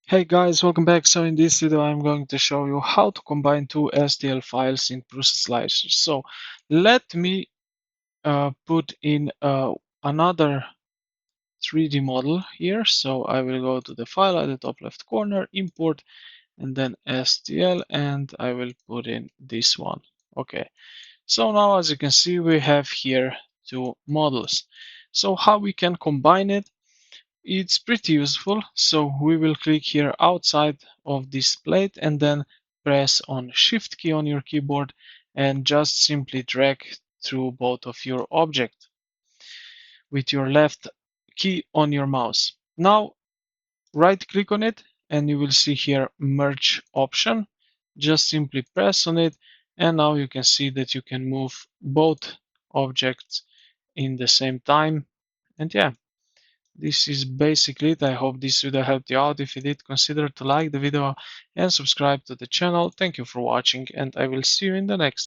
Hey guys, welcome back. So in this video, I'm going to show you how to combine two STL files in PrusaSlicer. So let me put in another 3D model here. So I will go to the file at the top left corner, import, and then STL, and I will put in this one. Okay. So now, as you can see, we have here two models. So how we can combine it? It's pretty useful. So we will click here outside of this plate and then press on Shift key on your keyboard and just simply drag through both of your object with your left key on your mouse. Now right click on it and you will see here merge option. Just simply press on it and now you can see that you can move both objects in the same time. And yeah, this is basically it. I hope this video helped you out. If you did, consider to like the video and subscribe to the channel. Thank you for watching, and I will see you in the next.